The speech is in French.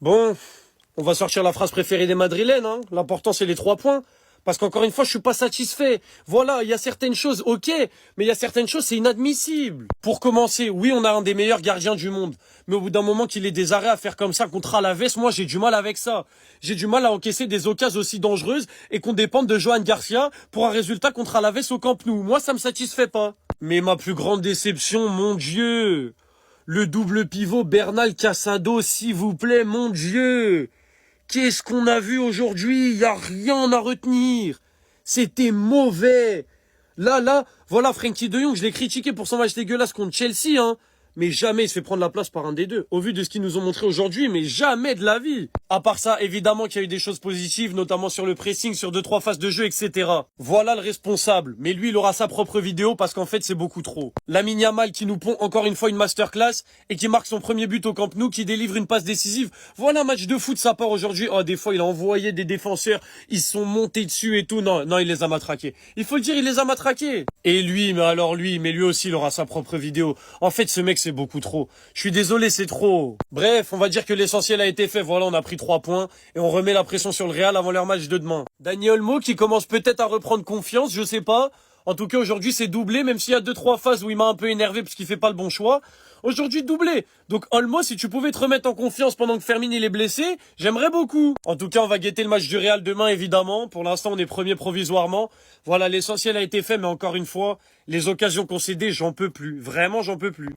Bon, on va sortir la phrase préférée des Madrilènes, hein. L'important, c'est les 3 points. Parce qu'encore une fois, je suis pas satisfait. Voilà, il y a certaines choses, ok, mais il y a certaines choses, c'est inadmissible. Pour commencer, oui, on a un des meilleurs gardiens du monde. Mais au bout d'un moment qu'il ait des arrêts à faire comme ça contre Alaves, moi, j'ai du mal avec ça. J'ai du mal à encaisser des occasions aussi dangereuses et qu'on dépende de Johan Garcia pour un résultat contre Alaves au Camp Nou. Moi, ça me satisfait pas. Mais ma plus grande déception, mon Dieu, le double pivot Bernal Casado, s'il vous plaît, mon Dieu. Qu'est-ce qu'on a vu aujourd'hui? Il n'y a rien à retenir. C'était mauvais. Là, voilà, Frenkie de Jong, je l'ai critiqué pour son match dégueulasse contre Chelsea, hein. Mais jamais il se fait prendre la place par un des deux. Au vu de ce qu'ils nous ont montré aujourd'hui, mais jamais de la vie. À part ça, évidemment qu'il y a eu des choses positives, notamment sur le pressing, sur 2-3 phases de jeu, etc. Voilà le responsable. Mais lui, il aura sa propre vidéo parce qu'en fait, c'est beaucoup trop. Lamine Yamal qui nous pond encore une fois une masterclass et qui marque son premier but au Camp Nou, qui délivre une passe décisive. Voilà un match de foot, ça part aujourd'hui. Oh, des fois, il a envoyé des défenseurs, ils sont montés dessus et tout. Non, il les a matraqués. Il faut le dire, il les a matraqués. Et lui, mais lui aussi, il aura sa propre vidéo. En fait, ce mec, c'est beaucoup trop. Je suis désolé, c'est trop. Bref, on va dire que l'essentiel a été fait. Voilà, on a pris 3 points et on remet la pression sur le Real avant leur match de demain. Dani Olmo qui commence peut-être à reprendre confiance, je sais pas. En tout cas, aujourd'hui, c'est doublé, même s'il y a 2-3 phases où il m'a un peu énervé parce qu'il fait pas le bon choix. Aujourd'hui, doublé. Donc, Olmo, si tu pouvais te remettre en confiance pendant que Fermin il est blessé, j'aimerais beaucoup. En tout cas, on va guetter le match du Real demain, évidemment. Pour l'instant, on est premier provisoirement. Voilà, l'essentiel a été fait, mais encore une fois, les occasions concédées, j'en peux plus. Vraiment, j'en peux plus.